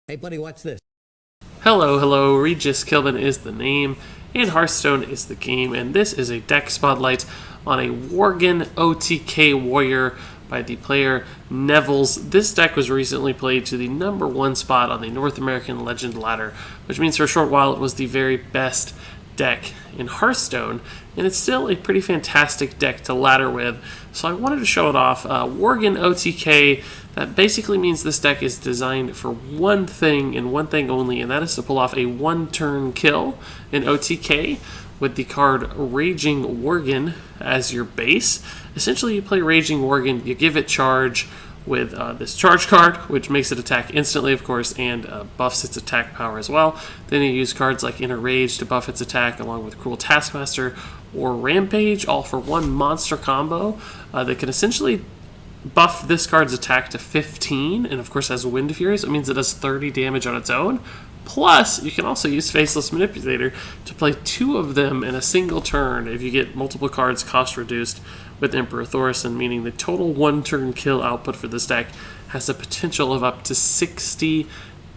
Hey buddy, watch this. Hello, Regis Kilbin is the name, and Hearthstone is the game, and this is a deck spotlight on a Worgen OTK Warrior by the player Neviilz. This deck was recently played to the #1 spot on the North American Legend ladder, which means for a short while it was the very best deck in Hearthstone, and it's still a pretty fantastic deck to ladder with, so I wanted to show it off. Worgen OTK, that basically means this deck is designed for one thing and one thing only, and that is to pull off a one-turn kill in OTK with the card Raging Worgen as your base. Essentially, you play Raging Worgen, you give it charge with this charge card, which makes it attack instantly, of course, and buffs its attack power as well. Then you use cards like Inner Rage to buff its attack, along with Cruel Taskmaster or Rampage, all for one monster combo that can essentially buff this card's attack to 15, and of course has Wind Fury, so it means it does 30 damage on its own. Plus, you can also use Faceless Manipulator to play 2 of them in a single turn if you get multiple cards cost reduced with Emperor Thaurissan, meaning the total one-turn kill output for this deck has a potential of up to 60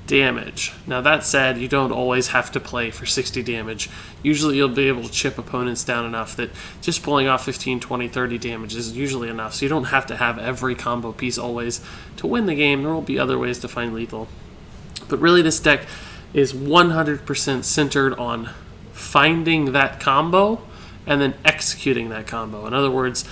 damage. Now that said, you don't always have to play for 60 damage. Usually you'll be able to chip opponents down enough that just pulling off 15, 20, 30 damage is usually enough, so you don't have to have every combo piece always to win the game. There will be other ways to find lethal. But really this deck is 100% centered on finding that combo and then executing that combo. In other words,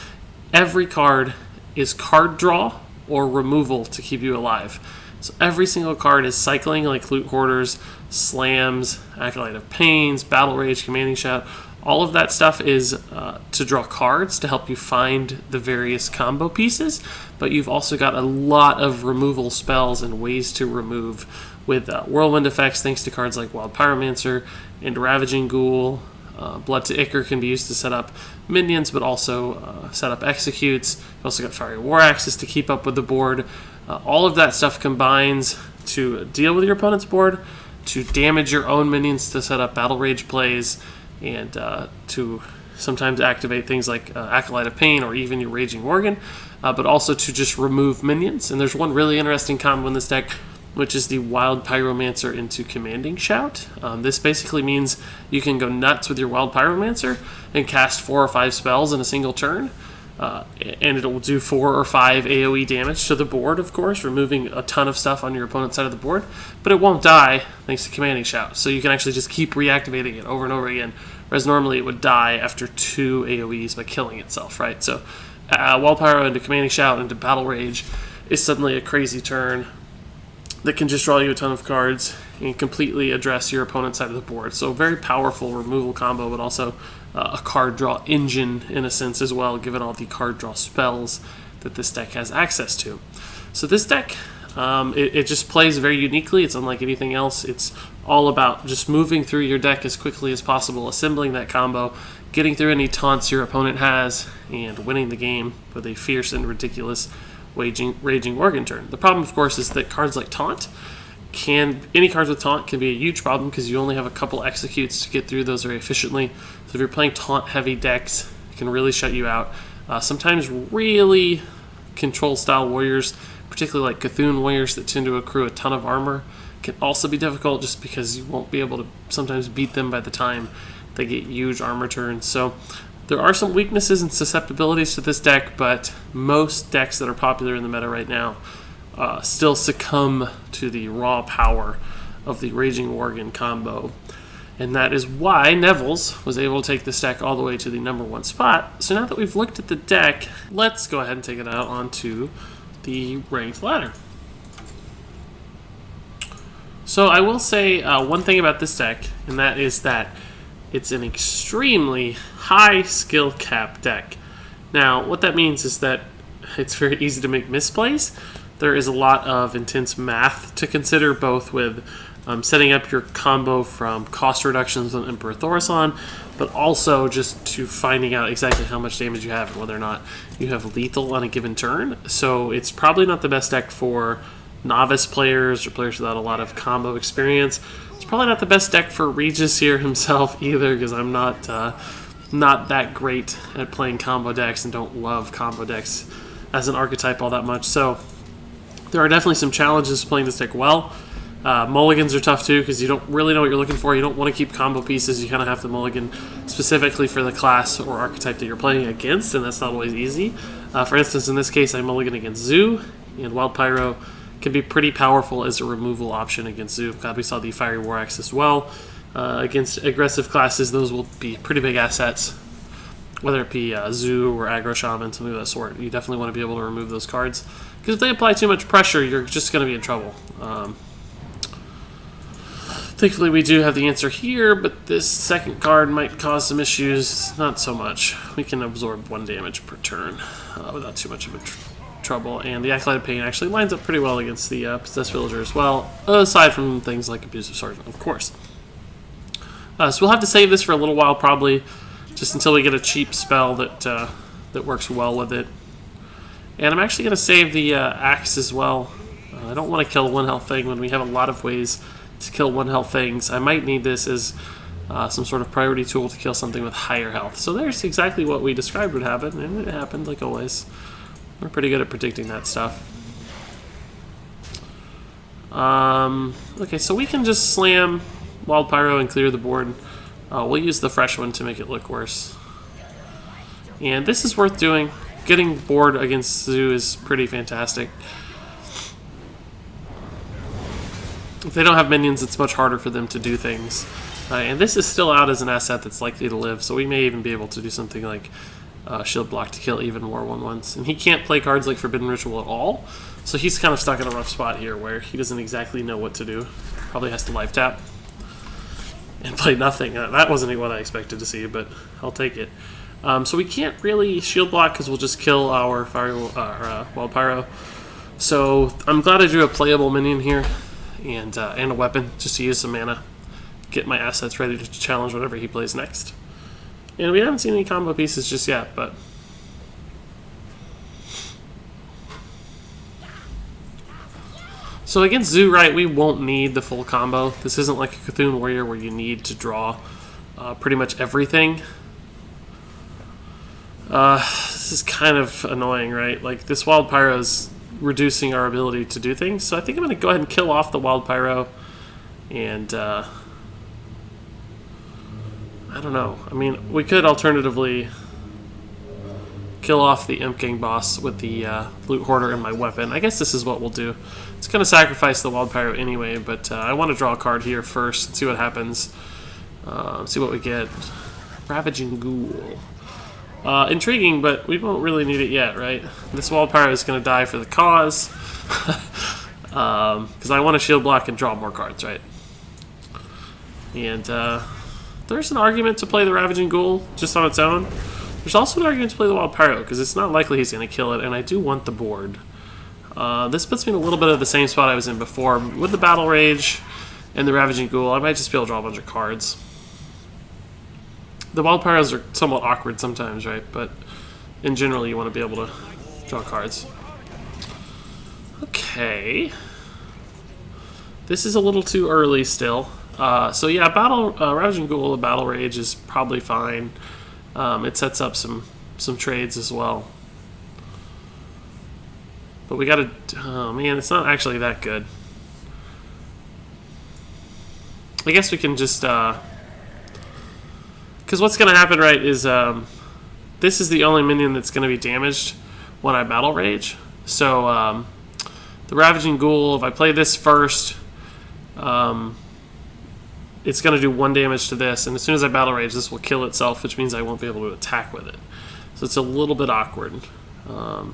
every card is card draw or removal to keep you alive. So every single card is cycling like Loot Hoarders, Slams, Acolyte of Pains, Battle Rage, Commanding Shout. All of that stuff is to draw cards to help you find the various combo pieces, but you've also got a lot of removal spells and ways to remove with Whirlwind effects, thanks to cards like Wild Pyromancer and Ravaging Ghoul. Blood to Ichor can be used to set up minions, but also set up executes. You've also got Fiery War Axes to keep up with the board. All of that stuff combines to deal with your opponent's board, to damage your own minions to set up Battle Rage plays, and to sometimes activate things like Acolyte of Pain or even your Raging Worgen, but also to just remove minions. And there's one really interesting combo in this deck, which is the Wild Pyromancer into Commanding Shout. This basically means you can go nuts with your Wild Pyromancer and cast 4 or 5 spells in a single turn, and it will do 4 or 5 AoE damage to the board, of course, removing a ton of stuff on your opponent's side of the board, but it won't die thanks to Commanding Shout, so you can actually just keep reactivating it over and over again, whereas normally it would die after 2 AoEs by killing itself, right? So Wild Pyro into Commanding Shout into Battle Rage is suddenly a crazy turn that can just draw you a ton of cards and completely address your opponent's side of the board. So very powerful removal combo, but also a card draw engine in a sense as well, given all the card draw spells that this deck has access to. So this deck, it just plays very uniquely. It's unlike anything else. It's all about just moving through your deck as quickly as possible, assembling that combo, getting through any taunts your opponent has, and winning the game with a fierce and ridiculous Raging Worgen turn. The problem, of course, is that cards like Taunt any cards with Taunt can be a huge problem because you only have a couple executes to get through those very efficiently. So if you're playing Taunt-heavy decks, it can really shut you out. Sometimes really control-style warriors, particularly like Cthulhu warriors that tend to accrue a ton of armor, can also be difficult just because you won't be able to sometimes beat them by the time they get huge armor turns. So there are some weaknesses and susceptibilities to this deck, but most decks that are popular in the meta right now still succumb to the raw power of the Raging Worgen combo. And that is why Neviilz was able to take this deck all the way to the #1 spot. So now that we've looked at the deck, let's go ahead and take it out onto the ranked ladder. So I will say one thing about this deck, and that is that it's an extremely high skill cap deck. Now, what that means is that it's very easy to make misplays. There is a lot of intense math to consider, both with setting up your combo from cost reductions on Emperor Thaurissan, but also just to finding out exactly how much damage you have and whether or not you have lethal on a given turn. So it's probably not the best deck for novice players or players without a lot of combo experience. It's probably not the best deck for Regis here himself either, because I'm not that great at playing combo decks and don't love combo decks as an archetype all that much. So there are definitely some challenges to playing this deck well. Mulligans are tough too because you don't really know what you're looking for. You don't want to keep combo pieces. You kind of have to mulligan specifically for the class or archetype that you're playing against, and that's not always easy. For instance, in this case, I mulligan against Zoo, and Wild Pyro can be pretty powerful as a removal option against Zoo. Glad we saw the Fiery War Axe as well. Against aggressive classes, those will be pretty big assets, whether it be Zoo or Aggro Shaman, something of that sort. You definitely want to be able to remove those cards, because if they apply too much pressure, you're just going to be in trouble. Thankfully, we do have the answer here, but this second card might cause some issues. Not so much. We can absorb 1 damage per turn without too much of a trouble. And the Acolyte of Pain actually lines up pretty well against the Possessed Villager as well, aside from things like Abusive Sergeant, of course. So we'll have to save this for a little while, probably, just until we get a cheap spell that works well with it. And I'm actually going to save the Axe as well. I don't want to kill a 1 health thing when we have a lot of ways to kill 1 health things. I might need this as some sort of priority tool to kill something with higher health. So there's exactly what we described would happen, and it happened like always. We're pretty good at predicting that stuff. Okay, so we can just slam Wild Pyro and clear the board. We'll use the fresh one to make it look worse. And this is worth doing. Getting bored against Zoo is pretty fantastic. If they don't have minions, it's much harder for them to do things. And this is still out as an asset that's likely to live, so we may even be able to do something like Shield Block to kill even more 1/1s. And he can't play cards like Forbidden Ritual at all, so he's kind of stuck in a rough spot here where he doesn't exactly know what to do. Probably has to life tap and play nothing. That wasn't what I expected to see, but I'll take it. So we can't really Shield Block because we'll just kill our Wild Pyro. So I'm glad I drew a playable minion here. And a weapon, just to use some mana. Get my assets ready to challenge whatever he plays next. And we haven't seen any combo pieces just yet, but... So against Zoo, right, we won't need the full combo. This isn't like a Cthulhu Warrior where you need to draw pretty much everything. This is kind of annoying, right? Like, this Wild Pyro's reducing our ability to do things, so I think I'm going to go ahead and kill off the Wild Pyro, and I don't know. I mean, we could alternatively kill off the Imp Gang boss with the Loot Hoarder and my weapon. I guess this is what we'll do. It's going to sacrifice the Wild Pyro anyway, but I want to draw a card here first and see what happens. See what we get. Ravaging Ghoul. Intriguing, but we won't really need it yet, right? This Wild Pyro is going to die for the cause. Because I want to Shield Block and draw more cards, right? And there's an argument to play the Ravaging Ghoul just on its own. There's also an argument to play the Wild Pyro, because it's not likely he's going to kill it, and I do want the board. This puts me in a little bit of the same spot I was in before. With the Battle Rage and the Ravaging Ghoul, I might just be able to draw a bunch of cards. The Wild Pyros are somewhat awkward sometimes, right? But in general, you want to be able to draw cards. Okay. This is a little too early still. So yeah, Ravaging Ghoul, the Battle Rage is probably fine. It sets up some trades as well. But we gotta... Oh man, it's not actually that good. I guess we can just... Because what's going to happen, right, is this is the only minion that's going to be damaged when I Battle Rage. So the Ravaging Ghoul, if I play this first, it's going to do 1 damage to this. And as soon as I Battle Rage, this will kill itself, which means I won't be able to attack with it. So it's a little bit awkward. I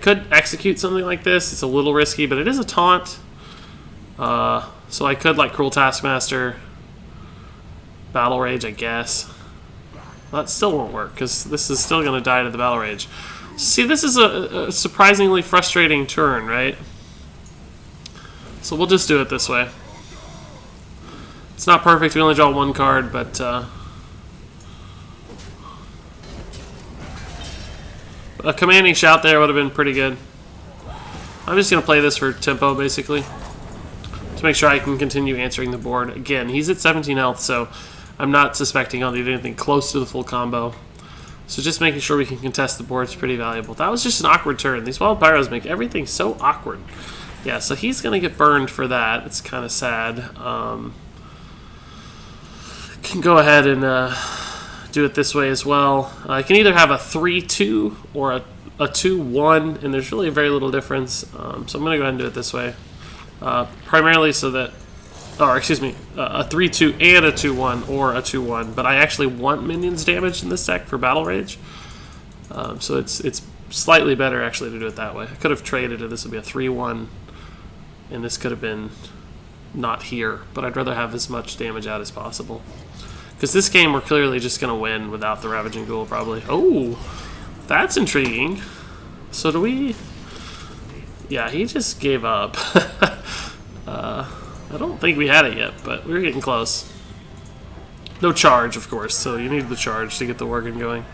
could execute something like this. It's a little risky, but it is a taunt. So I could, like, Cruel Taskmaster... Battle Rage, I guess. Well, that still won't work, because this is still going to die to the Battle Rage. See, this is a surprisingly frustrating turn, right? So we'll just do it this way. It's not perfect, we only draw 1 card, but... a commanding shout there would have been pretty good. I'm just going to play this for tempo, basically. To make sure I can continue answering the board. Again, he's at 17 health, so... I'm not suspecting I'll need anything close to the full combo. So just making sure we can contest the board is pretty valuable. That was just an awkward turn. These Wild Pyros make everything so awkward. Yeah, so he's going to get burned for that. It's kind of sad. Can go ahead and do it this way as well. I can either have a 3-2 or a 2-1, and there's really very little difference. So I'm going to go ahead and do it this way. Primarily so that, or excuse me, a 3-2 and a 2-1 or a 2-1. But I actually want minions damage in this deck for Battle Rage. So it's slightly better actually to do it that way. I could have traded it. This would be a 3-1, and this could have been not here. But I'd rather have as much damage out as possible. Because this game we're clearly just going to win without the Ravaging Ghoul probably. Oh, that's intriguing. So do we... Yeah, he just gave up. I don't think we had it yet, but we were getting close. No charge, of course, so you need the charge to get the Worgen going.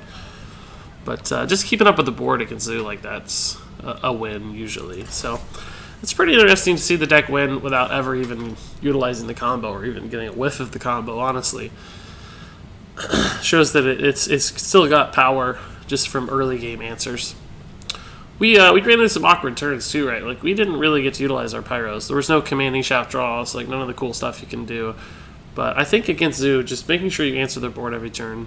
But just keeping up with the board against Zoo like that's a win, usually. So it's pretty interesting to see the deck win without ever even utilizing the combo or even getting a whiff of the combo, honestly. Shows that it's still got power just from early game answers. We ran into some awkward turns too, right? Like we didn't really get to utilize our pyros. There was no commanding shaft draws, like none of the cool stuff you can do. But I think against Zoo, just making sure you answer their board every turn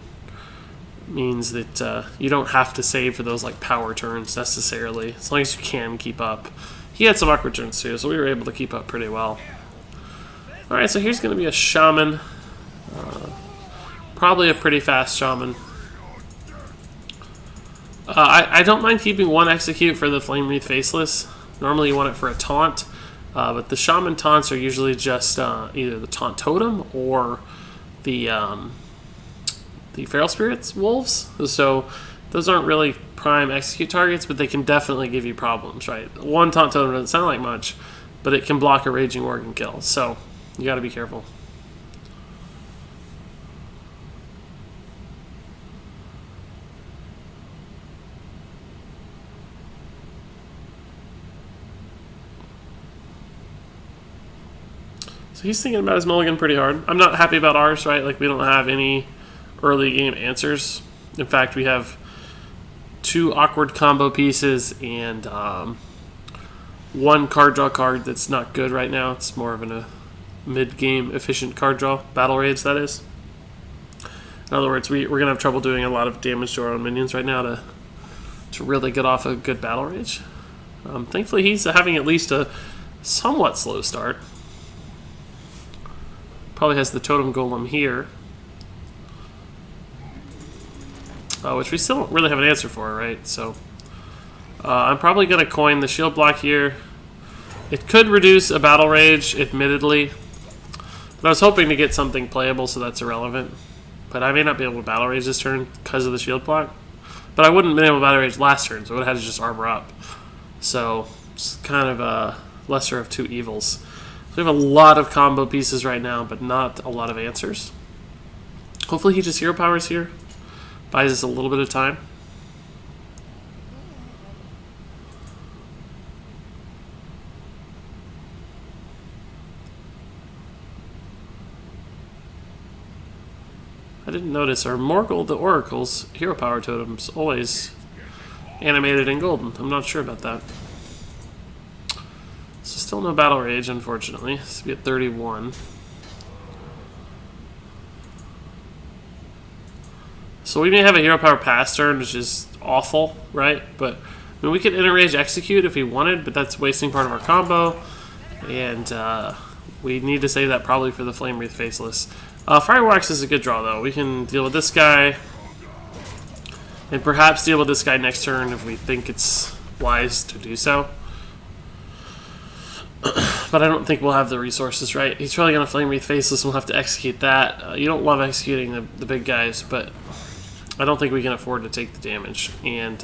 means that you don't have to save for those like power turns necessarily, as long as you can keep up. He had some awkward turns too, so we were able to keep up pretty well. All right, so here's going to be a shaman. Probably a pretty fast shaman. I don't mind keeping one execute for the Flame Wreath Faceless. Normally you want it for a taunt, but the shaman taunts are usually just either the taunt totem or the Feral Spirits Wolves. So those aren't really prime execute targets, but they can definitely give you problems, right? One taunt totem doesn't sound like much, but it can block a Raging Worgen kill, so you got to be careful. He's thinking about his mulligan pretty hard. I'm not happy about ours, right? Like, we don't have any early game answers. In fact, we have 2 awkward combo pieces and 1 card draw card that's not good right now. It's more of a mid-game efficient card draw. Battle Raids, that is. In other words, we're going to have trouble doing a lot of damage to our own minions right now to really get off a good Battle Rage. Thankfully, he's having at least a somewhat slow start. Probably has the Totem Golem here, which we still don't really have an answer for, right? So I'm probably going to coin the shield block here. It could reduce a Battle Rage, admittedly, but I was hoping to get something playable, so that's irrelevant. But I may not be able to Battle Rage this turn because of the shield block. But I wouldn't have been able to Battle Rage last turn, so I would have had to just armor up. So it's kind of a lesser of two evils. So we have a lot of combo pieces right now, but not a lot of answers. Hopefully he just hero powers here. Buys us a little bit of time. I didn't notice our Morgul the Oracle's hero power totems always animated in golden. I'm not sure about that. So still no Battle Rage, unfortunately. This will be at 31. So we may have a hero power pass turn, which is awful, right? But I mean, we could interrage execute if we wanted, but that's wasting part of our combo. And we need to save that probably for the Flame Wreath Faceless. Fireworks is a good draw, though. We can deal with this guy. And perhaps deal with this guy next turn if we think it's wise to do so. But I don't think we'll have the resources, right? He's probably going to Flame Wreath Faceless, and we'll have to execute that. You don't love executing the big guys, but I don't think we can afford to take the damage. And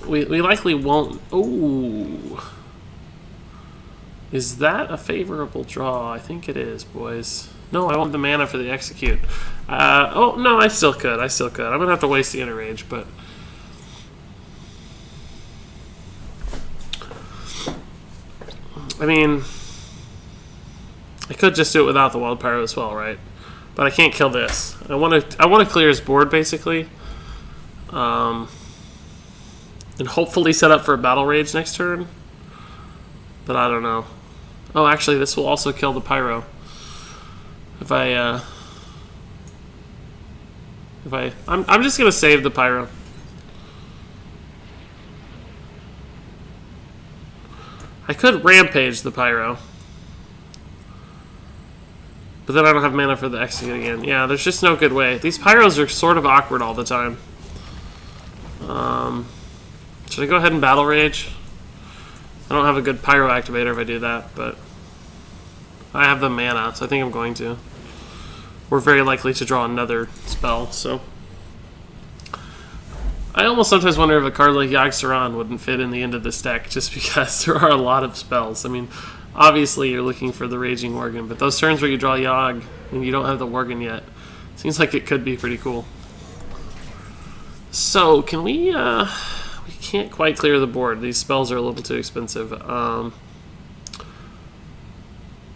we likely won't... Ooh. Is that a favorable draw? I think it is, boys. No, I want the mana for the execute. Oh, no, I still could. I'm going to have to waste the interrage, but... I mean, I could just do it without the Wild Pyro as well, right? But I can't kill this. I want to clear his board, basically. And hopefully set up for a Battle Rage next turn. but I don't know. Oh, actually, this will also kill the Pyro. I'm just gonna save the Pyro. I could Rampage the Pyro. But then I don't have mana for the Execute again. Yeah, there's just no good way. These Pyros are sort of awkward all the time. Should I go ahead and Battle Rage? I don't have a good Pyro Activator if I do that, but I have the mana, so I think I'm going to. We're very likely to draw another spell, so... I almost sometimes wonder if a card like Yogg-Saron wouldn't fit in the end of this deck, just because there are a lot of spells. I mean, obviously you're looking for the Raging Worgen, but those turns where you draw Yogg and you don't have the Worgen yet, seems like it could be pretty cool. So, can we can't quite clear the board. These spells are a little too expensive. I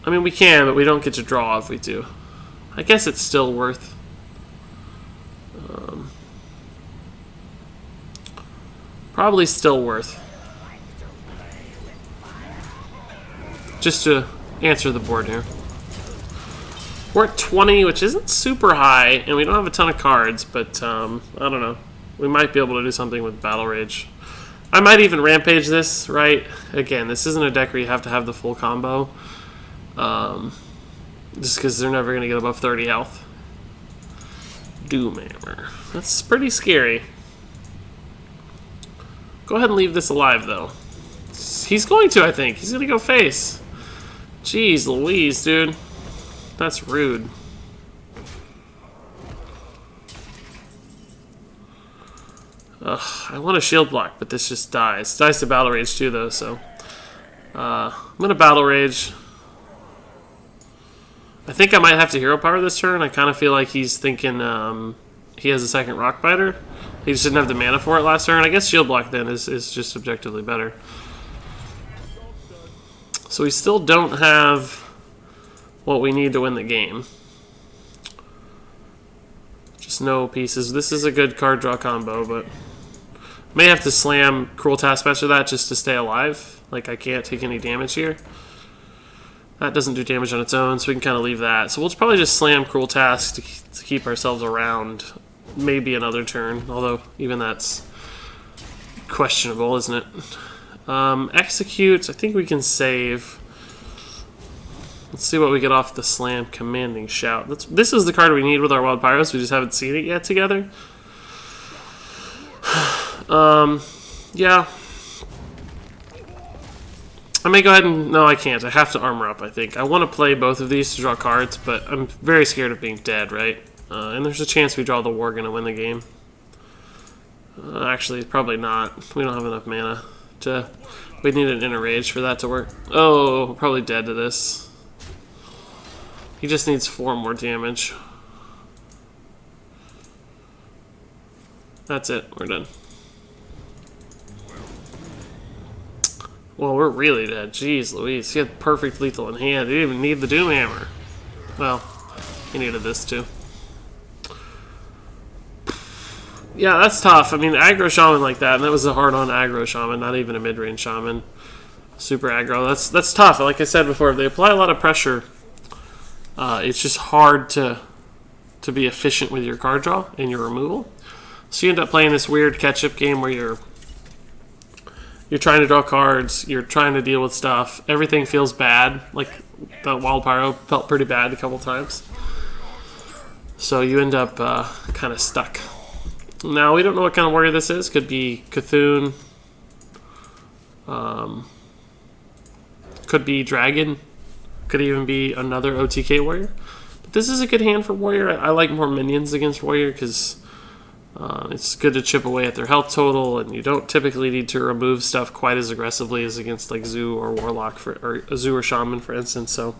mean, we can, but we don't get to draw if we do. I guess it's still worth... probably still worth. Just to answer the board here. We're at 20, which isn't super high, and we don't have a ton of cards, but I don't know. We might be able to do something with Battle Rage. I might even Rampage this, right? Again, this isn't a deck where you have to have the full combo. Just because they're never going to get above 30 health. Doomhammer. That's pretty scary. Go ahead and leave this alive, though. He's going to, I think. He's going to go face. Jeez Louise, dude. That's rude. Ugh, I want a shield block, but this just dies. It dies to Battle Rage, too, though, so... I'm going to Battle Rage. I think I might have to Hero Power this turn. I kind of feel like he's thinking he has a second Rock Biter. He just didn't have the mana for it last turn. I guess Shield Block then is just objectively better. So we still don't have what we need to win the game. Just no pieces. This is a good card draw combo, but may have to slam Cruel Taskmaster that just to stay alive. Like, I can't take any damage here. That doesn't do damage on its own, so we can kind of leave that. So we'll probably just slam Cruel Task to keep ourselves around maybe another turn, although even that's questionable, isn't it? Execute, I think we can save. Let's see what we get off the slam. Commanding Shout. This is the card we need with our Wild Pyros. We just haven't seen it yet together. Yeah. I may go ahead and... No, I can't. I have to armor up, I think. I want to play both of these to draw cards, but I'm very scared of being dead, right? And there's a chance we draw the Worgen and win the game. Actually, probably not. We don't have enough mana to... We need an Inner Rage for that to work. Oh, we're probably dead to this. He just needs 4 more damage. That's it. We're done. Well, we're really dead. Jeez Louise. He had perfect lethal in hand. He didn't even need the Doomhammer. Well, he needed this too. Yeah, that's tough. I mean, aggro shaman like that, and that was a hard-on aggro shaman, not even a mid-range shaman. Super aggro. That's tough. Like I said before, if they apply a lot of pressure, it's just hard to be efficient with your card draw and your removal. So you end up playing this weird catch-up game where you're trying to draw cards, you're trying to deal with stuff, everything feels bad. Like the Wild Pyro felt pretty bad a couple times. So you end up kind of stuck. Now, we don't know what kind of warrior this is. Could be Cthulhu. Could be Dragon. Could even be another OTK warrior. But this is a good hand for warrior. I like more minions against warrior because it's good to chip away at their health total, and you don't typically need to remove stuff quite as aggressively as against like Zoo or Warlock, or Zoo or Shaman, for instance. So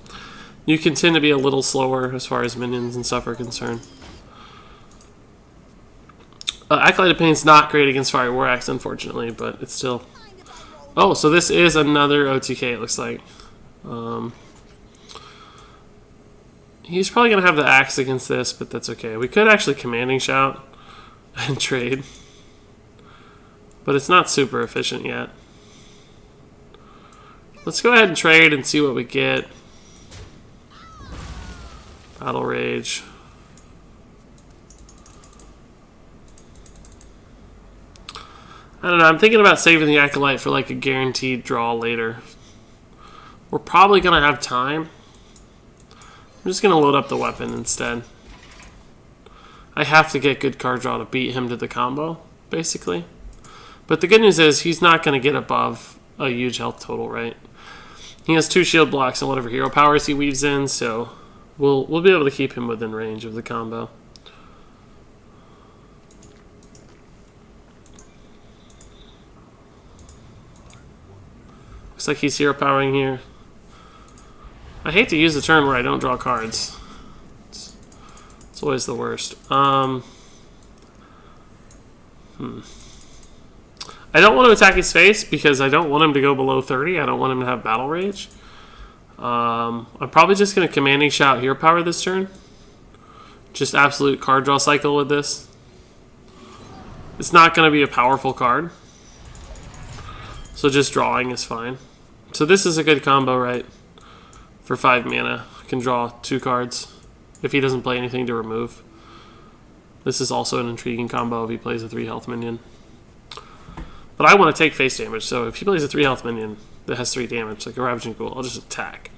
you can tend to be a little slower as far as minions and stuff are concerned. Acolyte of Pain's not great against Fire War Axe, unfortunately, but it's still... Oh, so this is another OTK, it looks like. He's probably going to have the Axe against this, but that's okay. We could actually Commanding Shout and trade, but it's not super efficient yet. Let's go ahead and trade and see what we get. Battle Rage. I don't know, I'm thinking about saving the Acolyte for like a guaranteed draw later. We're probably going to have time. I'm just going to load up the weapon instead. I have to get good card draw to beat him to the combo, basically. But the good news is he's not going to get above a huge health total, right? He has 2 shield blocks and whatever hero powers he weaves in, so we'll be able to keep him within range of the combo. Looks like he's hero powering here. I hate to use the turn where I don't draw cards. It's always the worst. I don't want to attack his face because I don't want him to go below 30. I don't want him to have Battle Rage. I'm probably just going to Commanding Shout Hero Power this turn. Just absolute card draw cycle with this. It's not going to be a powerful card. So just drawing is fine. So this is a good combo, right? For 5 mana. I can draw 2 cards if he doesn't play anything to remove. This is also an intriguing combo if he plays a 3 health minion. But I want to take face damage, so if he plays a 3 health minion that has 3 damage, like a Ravaging Ghoul, I'll just attack.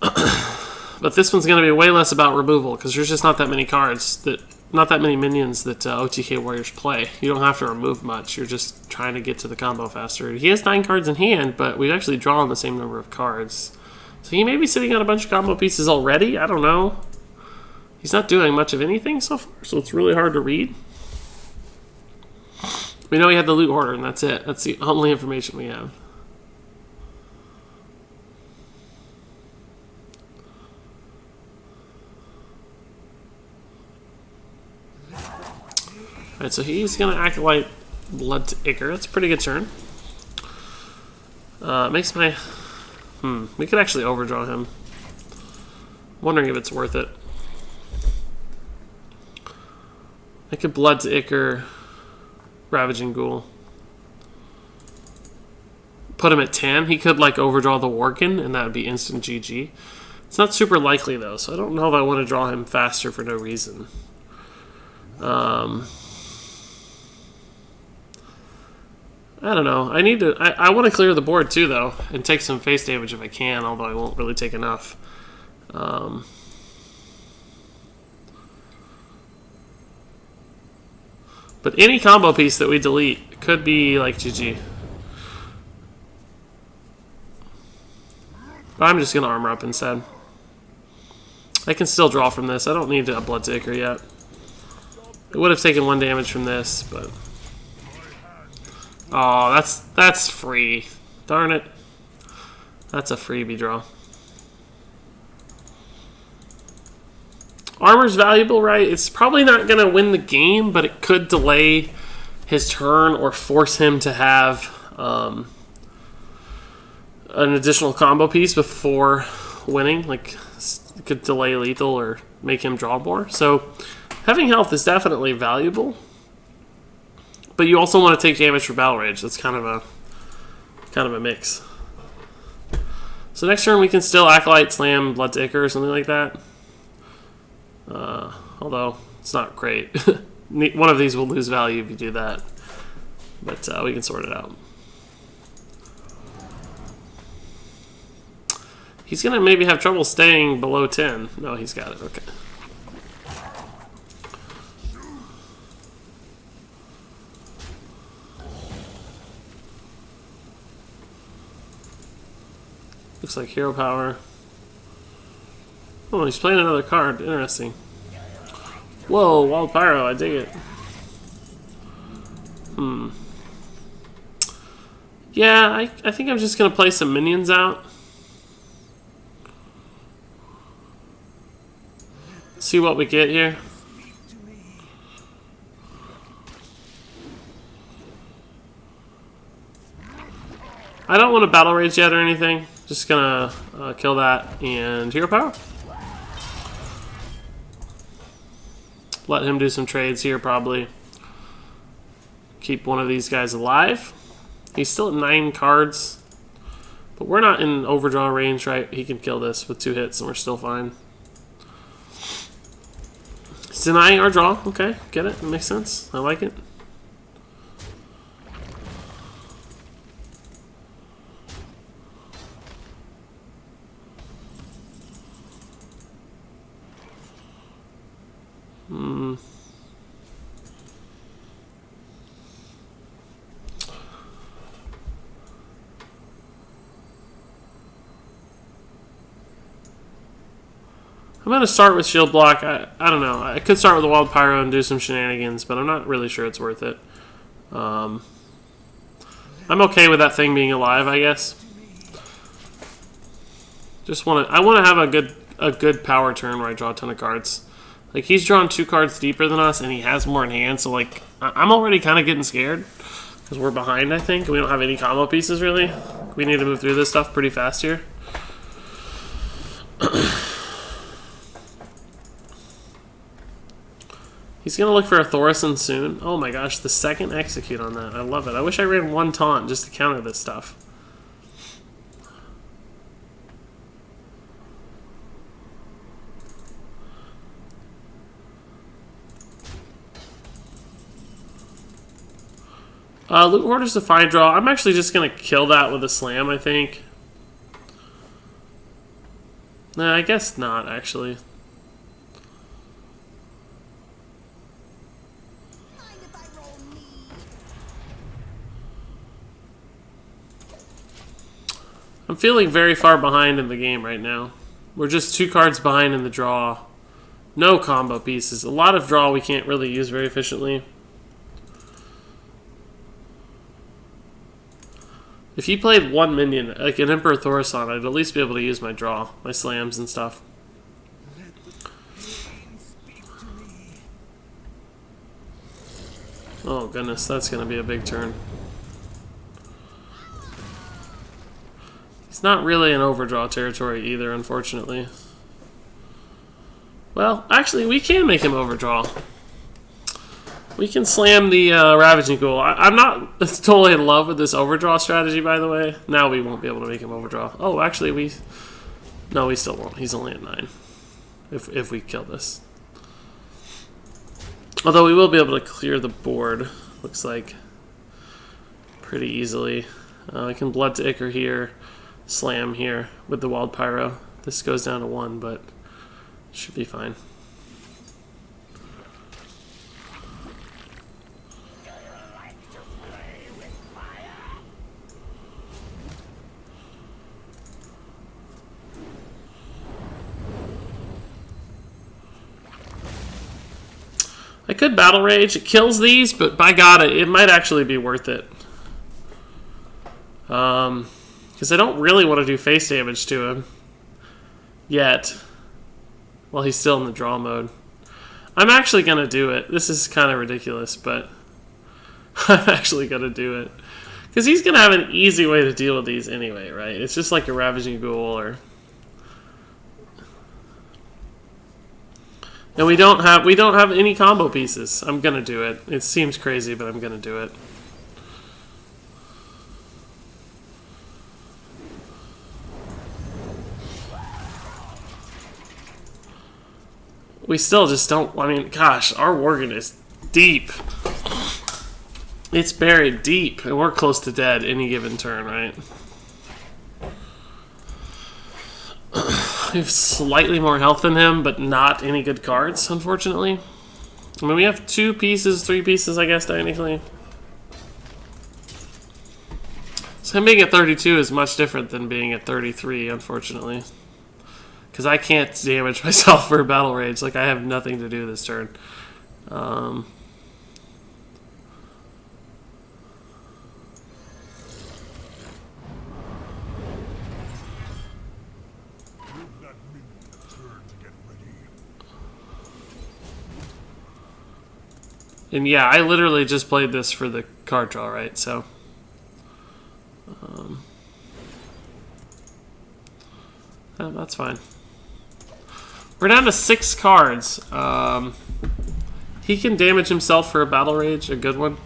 But this one's going to be way less about removal, because there's just not that many cards, not that many minions that OTK warriors play. You don't have to remove much, you're just trying to get to the combo faster. He has 9 cards in hand, but we've actually drawn the same number of cards. So he may be sitting on a bunch of combo pieces already, I don't know. He's not doing much of anything so far, so it's really hard to read. We know he had the Loot Hoarder, and that's it. That's the only information we have. Alright, so he's going to Acolyte Blood to Ichor. That's a pretty good turn. Makes my... we could actually overdraw him. I'm wondering if it's worth it. I could Blood to Ichor, Ravaging Ghoul. Put him at 10. He could like overdraw the Worgen, and that would be instant GG. It's not super likely though, so I don't know if I want to draw him faster for no reason. I don't know. I need to. I want to clear the board too, though, and take some face damage if I can. Although I won't really take enough. But any combo piece that we delete could be like GG. But I'm just gonna armor up instead. I can still draw from this. I don't need a Blood to Ichor yet. It would have taken 1 damage from this, but. Oh, that's free. Darn it. That's a freebie draw. Armor's valuable, right? It's probably not going to win the game, but it could delay his turn or force him to have an additional combo piece before winning. Like, it could delay lethal or make him draw more. So, having health is definitely valuable. But you also want to take damage for Battle Rage. That's kind of a mix. So next turn we can still Acolyte Slam Blood to Ichor or something like that. Although it's not great. One of these will lose value if you do that. But we can sort it out. He's going to maybe have trouble staying below 10. No, he's got it. Okay. Looks like hero power. Oh, he's playing another card. Interesting. Whoa, Wild Pyro, I dig it. Yeah, I think I'm just going to play some minions out. See what we get here. I don't want to Battle Rage yet or anything. Just gonna kill that and hero power. Let him do some trades here probably. Keep one of these guys alive. He's still at 9 cards. But we're not in overdraw range, right? He can kill this with 2 hits and we're still fine. He's denying our draw. Okay, get it? It makes sense. I like it. I'm going to start with Shield Block. I don't know. I could start with the Wild Pyro and do some shenanigans, but I'm not really sure it's worth it. I'm okay with that thing being alive, I guess. I want to have a good power turn where I draw a ton of cards. Like, he's drawn 2 cards deeper than us, and he has more in hand, so, like, I'm already kind of getting scared. Because we're behind, I think. We don't have any combo pieces, really. We need to move through this stuff pretty fast here. He's going to look for a Thorison soon. Oh my gosh, the second execute on that. I love it. I wish I ran 1 taunt just to counter this stuff. Loot Hoarder's a fine draw. I'm actually just going to kill that with a slam, I think. Nah, I guess not, actually. I'm feeling very far behind in the game right now. We're just 2 cards behind in the draw. No combo pieces. A lot of draw we can't really use very efficiently. If he played 1 minion, like an Emperor Thorison, I'd at least be able to use my draw, my slams and stuff. Oh goodness, that's going to be a big turn. It's not really an overdraw territory either, unfortunately. Well, actually, we can make him overdraw. We can slam the Ravaging Ghoul. I'm not totally in love with this overdraw strategy, by the way. Now we won't be able to make him overdraw. Oh, actually, no, we still won't. He's only at 9 if we kill this. Although we will be able to clear the board, looks like, pretty easily. I can Blood to Ichor here. Slam here with the Wild Pyro. This goes down to 1, but should be fine. I could Battle Rage. It kills these, but by God, it might actually be worth it. Because I don't really want to do face damage to him yet. While he's still in the draw mode. I'm actually going to do it. This is kind of ridiculous, but I'm actually going to do it. Because he's going to have an easy way to deal with these anyway, right? It's just like a Ravaging Ghoul or... And we don't have any combo pieces. I'm going to do it. It seems crazy, but I'm going to do it. We still just don't... I mean, gosh, our Worgen is deep. It's buried deep, and we're close to dead any given turn, right? We have slightly more health than him, but not any good cards, unfortunately. I mean, we have 2 pieces, 3 pieces, I guess, technically. So him being at 32 is much different than being at 33, unfortunately. Because I can't damage myself for Battle Rage. Like, I have nothing to do this turn. And yeah, I literally just played this for the card draw, right? So... yeah, that's fine. We're down to 6 cards. He can damage himself for a Battle Rage, a good one.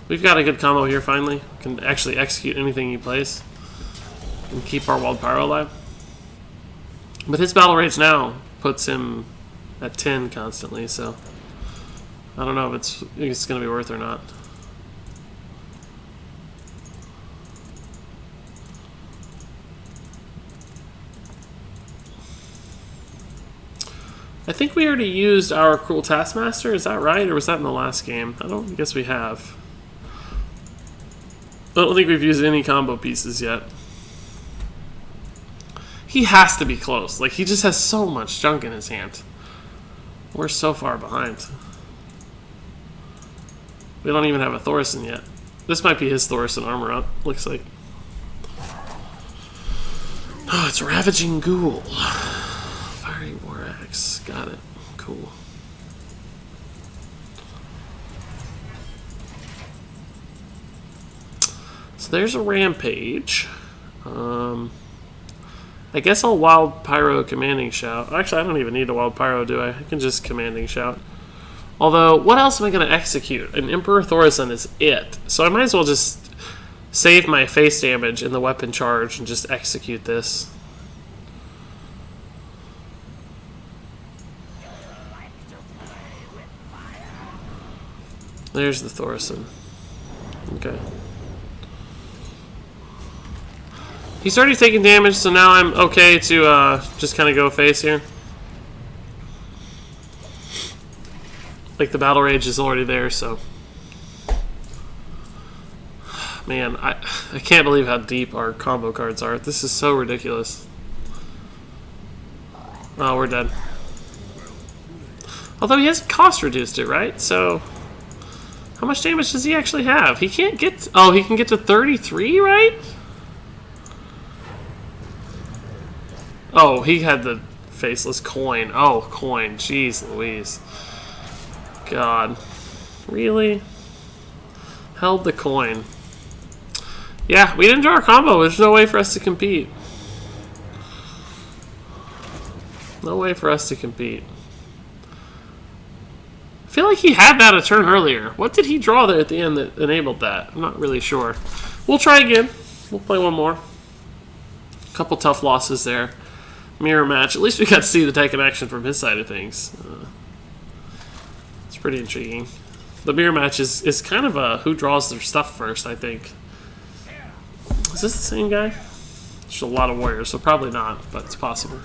We've got a good combo here finally. Can actually execute anything he plays. And keep our Wild Pyro alive. But his Battle Rage now puts him at 10 constantly, so I don't know if it's going to be worth or not. I think we already used our Cruel Taskmaster, is that right? Or was that in the last game? I don't guess we have. I don't think we've used any combo pieces yet. He has to be close. Like, he just has so much junk in his hand. We're so far behind. We don't even have a Thorson yet. This might be his Thorson armor up, looks like. Oh, it's Ravaging Ghoul. Fiery War Axe. Got it. Cool. So there's a Rampage. I guess I'll Wild Pyro Commanding Shout. Actually, I don't even need a Wild Pyro, do I? I can just Commanding Shout. Although, what else am I going to execute? An Emperor Thorson is it. So I might as well just save my face damage in the weapon charge and just execute this. There's the Thorson. Okay. He's already taking damage, so now I'm okay to just kind of go face here. Like, the Battle Rage is already there, so... Man, I can't believe how deep our combo cards are. This is so ridiculous. Oh, we're dead. Although he has cost reduced it, right? So... How much damage does he actually have? He can't get... Oh, he can get to 33, right? Oh, he had the faceless coin. Oh, coin. Jeez Louise. God. Really? Held the coin. Yeah, we didn't draw a combo. There's no way for us to compete. No way for us to compete. I feel like he had that a turn earlier. What did he draw there at the end that enabled that? I'm not really sure. We'll try again. We'll play one more. A couple tough losses there. Mirror match. At least we got to see the deck in action from his side of things. It's pretty intriguing. The mirror match is kind of a who draws their stuff first, I think. Is this the same guy? There's a lot of warriors, so probably not, but it's possible.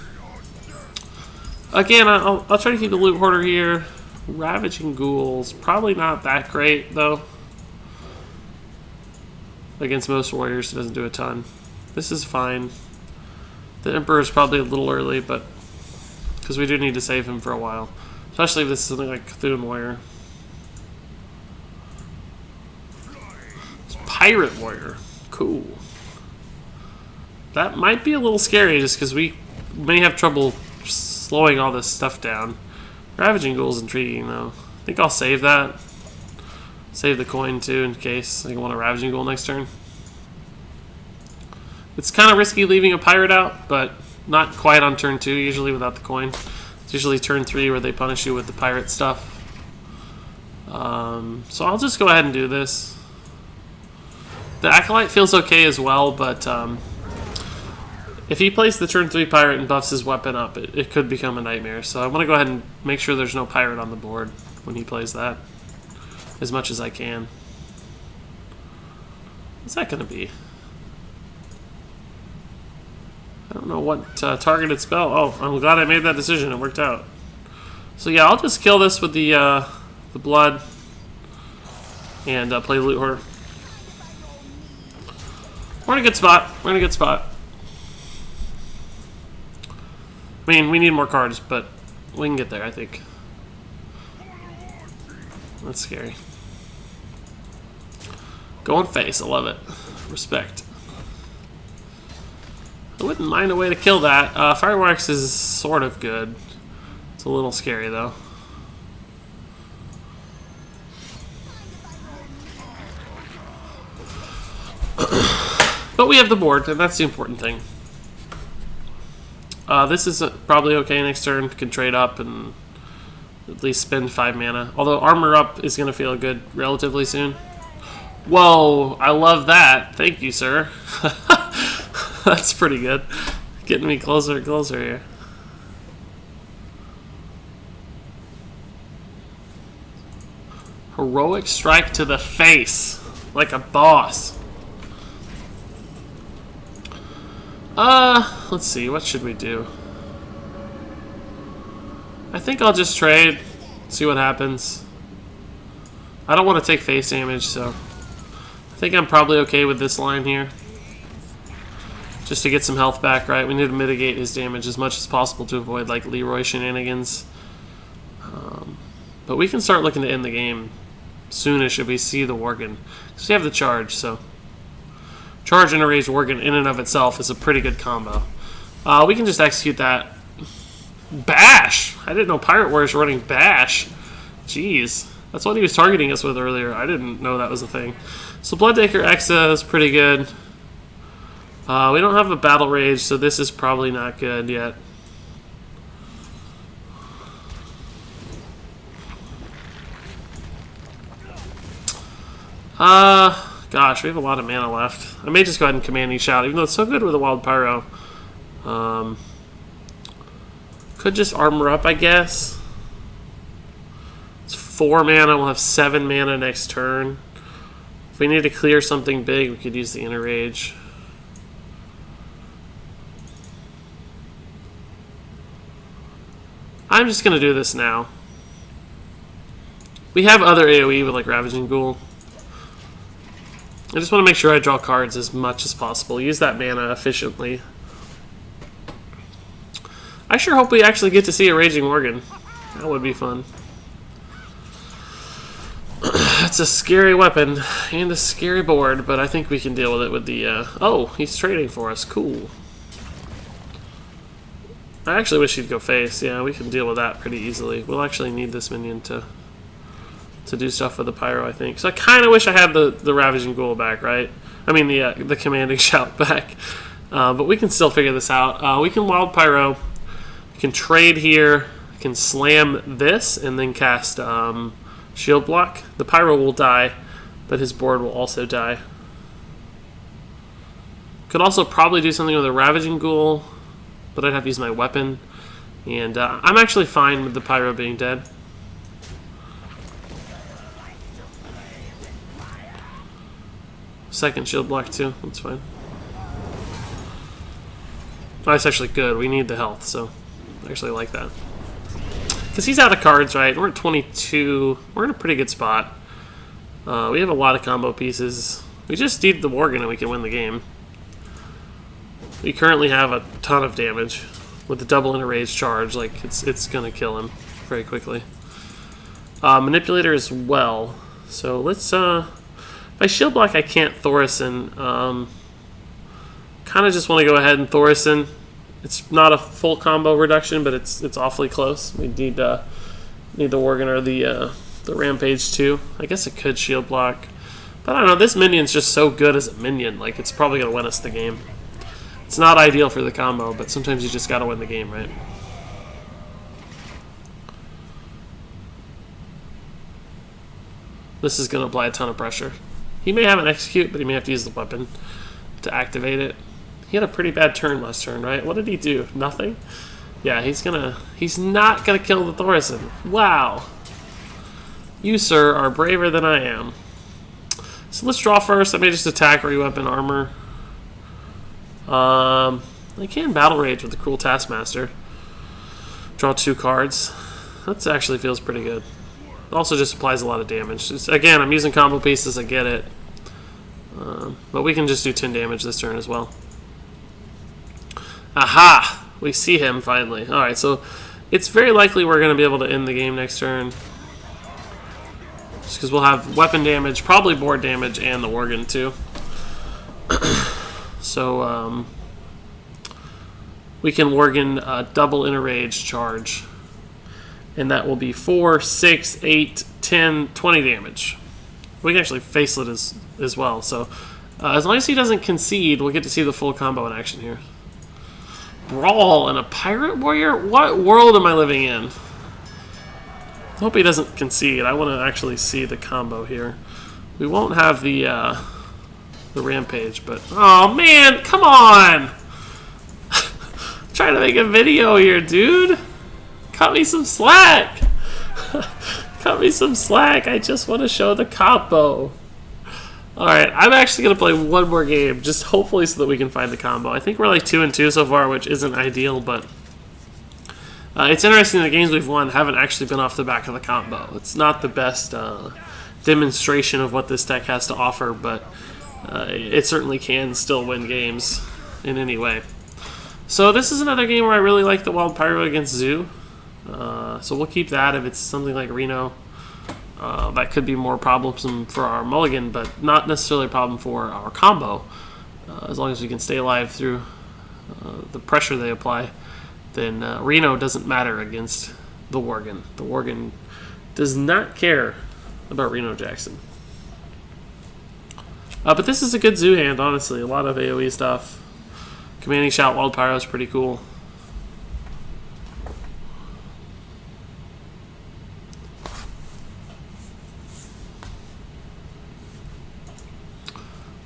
Again, I'll try to keep the loot hoarder here. Ravaging Ghouls. Probably not that great, though. Against most warriors, it doesn't do a ton. This is fine. The Emperor is probably a little early, but because we do need to save him for a while. Especially if this is something like Cthulhu Warrior. It's Pirate Warrior. Cool. That might be a little scary just because we may have trouble slowing all this stuff down. Ravaging Ghoul is intriguing, though. I think I'll save that. Save the coin, too, in case I want a Ravaging Ghoul next turn. It's kind of risky leaving a pirate out, but not quite on turn 2, usually without the coin. It's usually turn 3 where they punish you with the pirate stuff. So I'll just go ahead and do this. The Acolyte feels okay as well, but if he plays the turn 3 pirate and buffs his weapon up, it could become a nightmare. So I want to go ahead and make sure there's no pirate on the board when he plays that, as much as I can. What's that going to be? I don't know what targeted spell. Oh, I'm glad I made that decision. It worked out. So yeah, I'll just kill this with the blood and play loot hoarder. We're in a good spot. We're in a good spot. I mean, we need more cards, but we can get there, I think. That's scary. Going face. I love it. Respect. I wouldn't mind a way to kill that. Fireworks is sort of good. It's a little scary, though. But we have the board, and that's the important thing. This is probably okay next turn. Can trade up and at least spend 5 mana. Although armor up is going to feel good relatively soon. Whoa, I love that. Thank you, sir. That's pretty good. Getting me closer and closer here. Heroic strike to the face. Like a boss. Let's see. What should we do? I think I'll just trade. See what happens. I don't want to take face damage, so I think I'm probably okay with this line here. Just to get some health back, right? We need to mitigate his damage as much as possible to avoid, like, Leroy shenanigans. But we can start looking to end the game soonish if we see the Worgen. Because we have the charge, so... Charge and Enraged Worgen in and of itself is a pretty good combo. We can just execute that. Bash! I didn't know Pirate Warriors were running Bash. Jeez. That's what he was targeting us with earlier. I didn't know that was a thing. So Bloodacre Exa is pretty good. We don't have a Battle Rage, so this is probably not good yet. Gosh, we have a lot of mana left. I may just go ahead and Commanding Shout, even though it's so good with a Wild Pyro. Could just armor up, I guess. It's 4 mana, we'll have 7 mana next turn. If we need to clear something big, we could use the Inner Rage. I'm just going to do this now. We have other AoE with like Ravaging Ghoul. I just want to make sure I draw cards as much as possible. Use that mana efficiently. I sure hope we actually get to see a Raging Worgen. That would be fun. That's a scary weapon and a scary board, but I think we can deal with it with the... Oh, he's trading for us. Cool. I actually wish he'd go face. Yeah, we can deal with that pretty easily. We'll actually need this minion to do stuff with the Pyro, I think. So I kind of wish I had the Ravaging Ghoul back, right? I mean, the Commanding Shout back. But we can still figure this out. We can Wild Pyro. We can trade here. We can slam this and then cast Shield Block. The Pyro will die, but his board will also die. Could also probably do something with a Ravaging Ghoul, but I'd have to use my weapon. And I'm actually fine with the Pyro being dead. Second Shield Block too, that's fine. Oh, that's actually good. We need the health, so I actually like that. Because he's out of cards, right? We're at 22. We're in a pretty good spot. We have a lot of combo pieces. We just need the Worgen and we can win the game. We currently have a ton of damage. With the double Enraged charge, like it's gonna kill him very quickly. Manipulator as well. So let's if I Shield Block I can't Thorison. Kinda just wanna go ahead and Thorison. It's not a full combo reduction, but it's awfully close. We need the Worgen or the Rampage too. I guess it could Shield Block. But I don't know, this minion's just so good as a minion, like it's probably gonna win us the game. It's not ideal for the combo, but sometimes you just gotta win the game, right? This is gonna apply a ton of pressure. He may have an execute, but he may have to use the weapon to activate it. He had a pretty bad turn last turn, right? What did he do? Nothing? Yeah, he's not gonna kill the Thorison. Wow. You, sir, are braver than I am. So let's draw first. I may just attack, re-weapon, armor. I can Battle Rage with the Cruel Taskmaster. Draw 2 cards. That actually feels pretty good. It also just applies a lot of damage. Again, I'm using combo pieces, I get it. But we can just do 10 damage this turn as well. Aha! We see him finally. Alright, so it's very likely we're going to be able to end the game next turn. Just because we'll have weapon damage, probably board damage, and the Worgen too. So, we can Worgen double Enraged charge. And that will be 4, 6, 8, 10, 20 damage. We can actually facelet as well. So, as long as he doesn't concede, we'll get to see the full combo in action here. Brawl and a Pirate Warrior? What world am I living in? I hope he doesn't concede. I want to actually see the combo here. We won't have the rampage, but oh man, come on! Trying to make a video here, dude. Cut me some slack. Cut me some slack. I just want to show the combo. Alright, I'm actually going to play one more game, just hopefully so that we can find the combo. I think we're like 2-2 so far, which isn't ideal, but it's interesting the games we've won haven't actually been off the back of the combo. It's not the best demonstration of what this deck has to offer, but it certainly can still win games in any way. So this is another game where I really like the Wild Pyro against Zoo. So we'll keep that. If it's something like Reno, that could be more problemsome for our mulligan, but not necessarily a problem for our combo. As long as we can stay alive through the pressure they apply, then Reno doesn't matter against the Worgen. The Worgen does not care about Reno Jackson. But this is a good Zoo hand, honestly. A lot of AoE stuff. Commanding Shout Wild Pyro is pretty cool.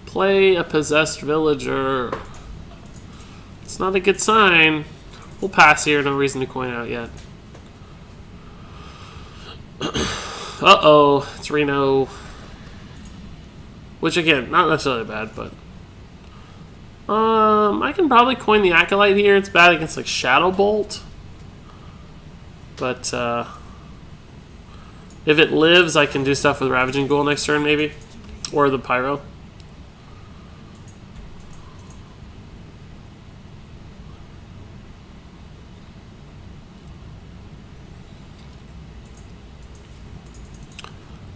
Play a Possessed Villager. It's not a good sign. We'll pass here. No reason to coin out yet. Uh-oh. It's Reno. Which, again, not necessarily bad, but... I can probably coin the Acolyte here. It's bad against, like, Shadow Bolt. But, if it lives, I can do stuff with Ravaging Ghoul next turn, maybe. Or the Pyro.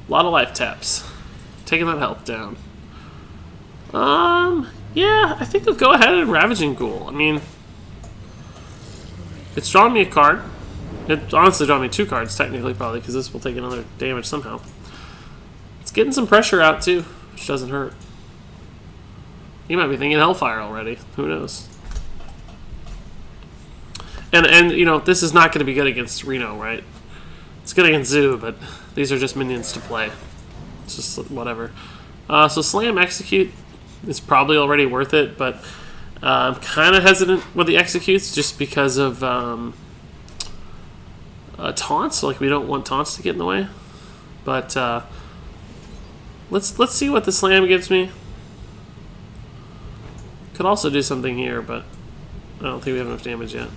A lot of life taps. Taking that health down. Yeah, I think I'll go ahead and Ravaging Ghoul. I mean, it's drawn me a card. It honestly drawn me 2 cards, technically, probably, because this will take another damage somehow. It's getting some pressure out, too, which doesn't hurt. You might be thinking Hellfire already. Who knows? And you know, this is not going to be good against Reno, right? It's good against Zoo, but these are just minions to play. It's just whatever. So Slam Execute is probably already worth it, but I'm kind of hesitant with the executes just because of taunts. Like, we don't want taunts to get in the way. But let's see what the Slam gives me. Could also do something here, but I don't think we have enough damage yet.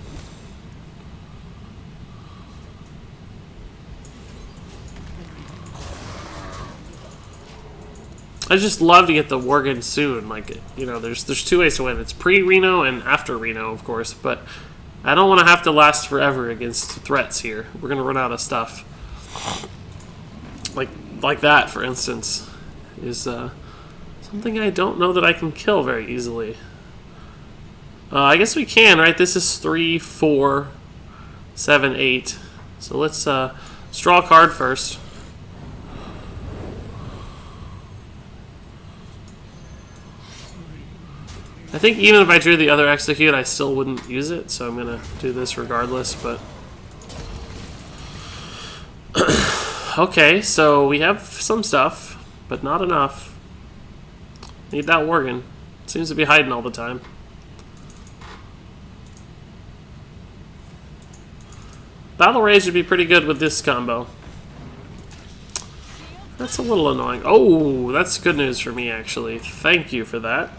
I just love to get the Worgen soon. Like, you know, there's 2 ways to win. It's pre-Reno and after Reno, of course, but I don't want to have to last forever against threats here. We're going to run out of stuff. Like that, for instance, is something I don't know that I can kill very easily. I guess we can, right? This is 3, 4, 7, 8. So let's draw a card first. I think even if I drew the other execute, I still wouldn't use it, so I'm going to do this regardless, but... Okay, so we have some stuff, but not enough. Need that Worgen. Seems to be hiding all the time. Battle Rage would be pretty good with this combo. That's a little annoying. Oh, that's good news for me, actually. Thank you for that.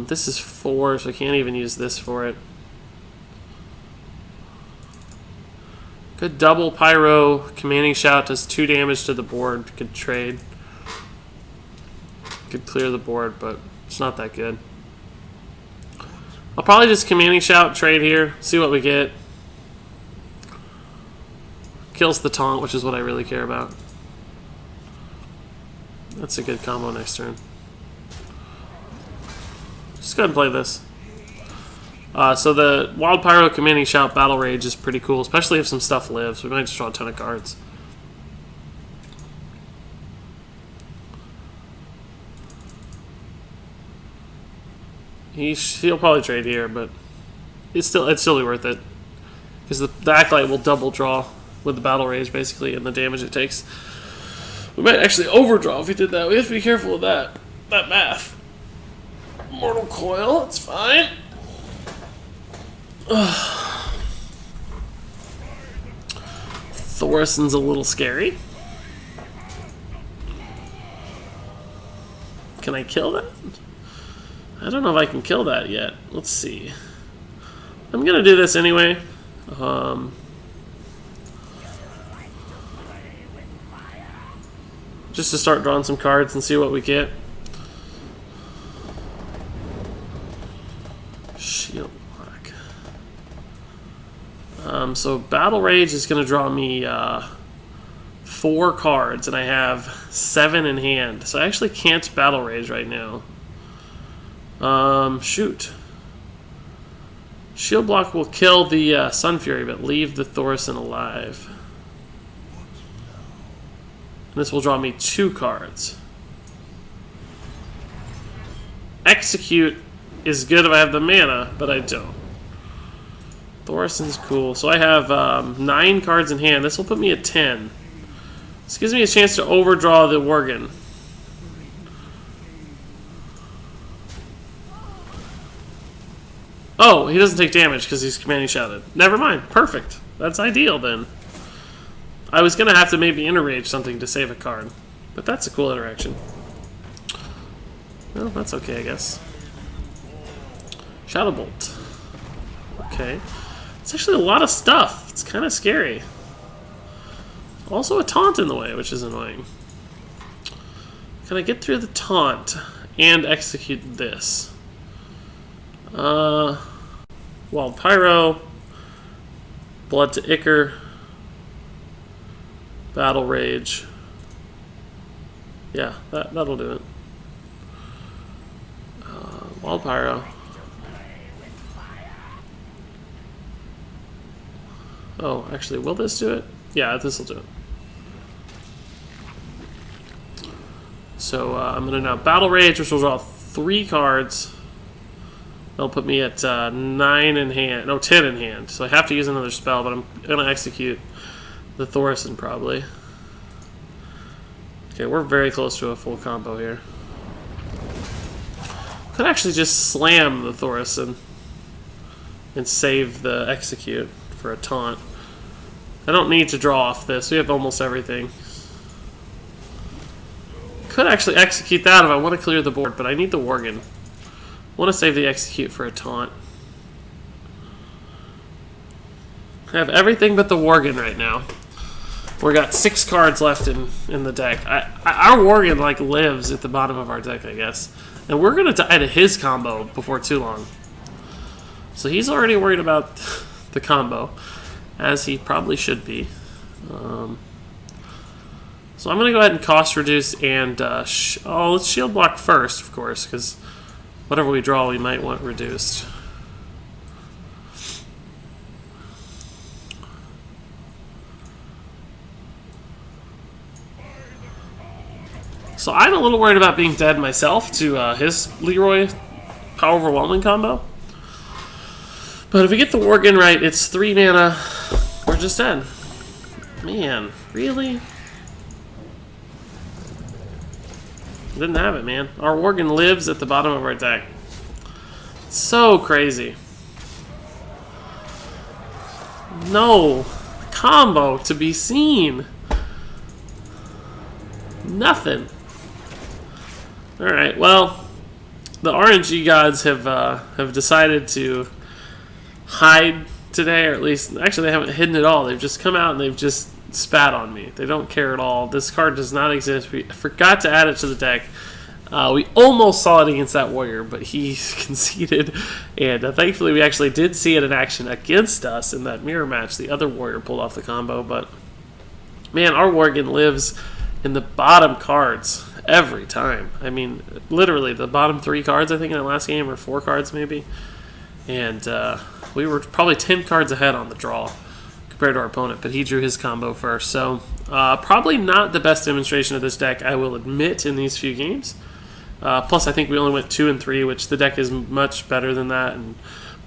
This is 4, so I can't even use this for it. Good double Pyro. Commanding Shout does 2 damage to the board. Could trade. Could clear the board, but it's not that good. I'll probably just Commanding Shout, trade here, see what we get. Kills the taunt, which is what I really care about. That's a good combo next turn. Just go ahead and play this. So the Wild Pyro Commanding Shout Battle Rage is pretty cool, especially if some stuff lives. We might just draw a ton of cards. He'll probably trade here, but it'd still be worth it. Because the Acolyte will double draw with the Battle Rage, basically, and the damage it takes. We might actually overdraw if we did that. We have to be careful of that. That math. Mortal Coil, it's fine. Thorison's a little scary. Can I kill that? I don't know if I can kill that yet. Let's see. I'm gonna do this anyway. Just to start drawing some cards and see what we get. Shield block. So Battle Rage is gonna draw me 4 cards, and I have 7 in hand. So I actually can't Battle Rage right now. Shoot. Shield block will kill the Sun Fury, but leave the Thorison alive. And this will draw me 2 cards. Execute is good if I have the mana, but I don't. Thorison's cool. So I have 9 cards in hand. This will put me at 10. This gives me a chance to overdraw the Worgen. Oh, he doesn't take damage because he's commanding shouted. Never mind. Perfect. That's ideal then. I was going to have to maybe interrage something to save a card. But that's a cool interaction. Well, that's okay, I guess. Shadow Bolt. Okay. It's actually a lot of stuff. It's kind of scary. Also a taunt in the way, which is annoying. Can I get through the taunt and execute this? Wild Pyro, Blood to Ichor, Battle Rage. Yeah, that'll do it. Wild Pyro. Oh, actually, will this do it? Yeah, this will do it. So I'm going to now Battle Rage, which will draw 3 cards. That'll put me at 9 in hand. No, 10 in hand. So I have to use another spell, but I'm going to execute the Thorison probably. Okay, we're very close to a full combo here. Could actually just slam the Thorison and save the execute for a taunt. I don't need to draw off this. We have almost everything. Could actually execute that if I want to clear the board, but I need the Worgen. I want to save the execute for a taunt. I have everything but the Worgen right now. We got 6 cards left in the deck. Our Worgen like lives at the bottom of our deck, I guess. And we're going to die to his combo before too long. So he's already worried about the combo, as he probably should be. So I'm going to go ahead and cost reduce and... let's shield block first, of course, because whatever we draw, we might want reduced. So I'm a little worried about being dead myself to his Leroy Power Overwhelming combo. But if we get the Worgen right, it's 3 mana. We're just dead. Man, really? Didn't have it, man. Our Worgen lives at the bottom of our deck. So crazy. No combo to be seen. Nothing. Alright, well, the RNG gods have decided to hide today, or at least, actually they haven't hidden at all. They've just come out and they've just spat on me. They don't care at all. This card does not exist. We forgot to add it to the deck. We almost saw it against that warrior, but he conceded, and thankfully we actually did see it in action against us in that mirror match. The other warrior pulled off the combo, but man, our Worgen lives in the bottom cards every time. I mean, literally the bottom 3 cards, I think, in the last game, or 4 cards maybe. And we were probably 10 cards ahead on the draw compared to our opponent, but he drew his combo first. So probably not the best demonstration of this deck, I will admit, in these few games. Plus, I think we only went 2 and 3, which the deck is much better than that and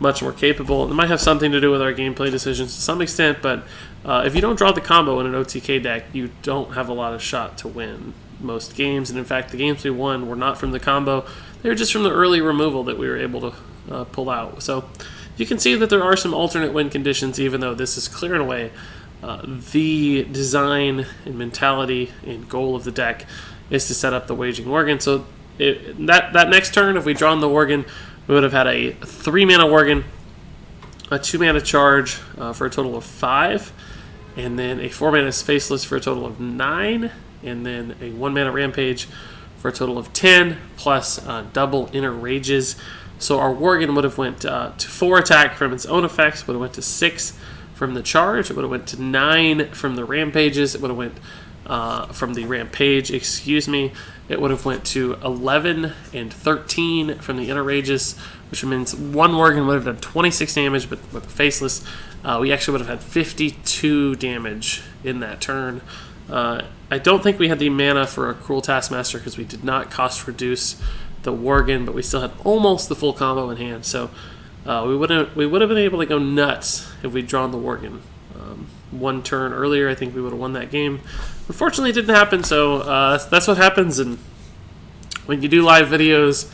much more capable. It might have something to do with our gameplay decisions to some extent, but if you don't draw the combo in an OTK deck, you don't have a lot of shot to win most games. And in fact, the games we won were not from the combo. They were just from the early removal that we were able to pull out. So you can see that there are some alternate win conditions, even though this is clear and away the design and mentality and goal of the deck is to set up the Waging Worgen. So that next turn, if we drawn the Worgen, we would have had a 3-mana Worgen, a 2-mana charge for a total of 5, and then a 4-mana Faceless for a total of 9, and then a 1-mana Rampage for a total of 10, plus double Inner Rages. So our Worgen would have went to 4 attack from its own effects, would have went to 6 from the charge, it would have went to 9 from the Rampages, it would have went from the Rampage, it would have went to 11 and 13 from the Inner Rages, which means one Worgen would have done 26 damage, but with the Faceless, we actually would have had 52 damage in that turn. I don't think we had the mana for a Cruel Taskmaster because we did not cost reduce the Worgen, but we still had almost the full combo in hand, so we would have been able to go nuts if we'd drawn the Worgen. One turn earlier, I think we would have won that game. Unfortunately, it didn't happen, so that's what happens, and when you do live videos,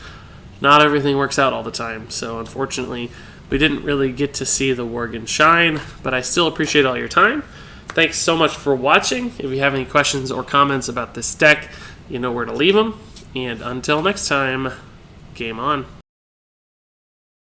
not everything works out all the time. So unfortunately, we didn't really get to see the Worgen shine, but I still appreciate all your time. Thanks so much for watching. If you have any questions or comments about this deck, you know where to leave them. And until next time, game on.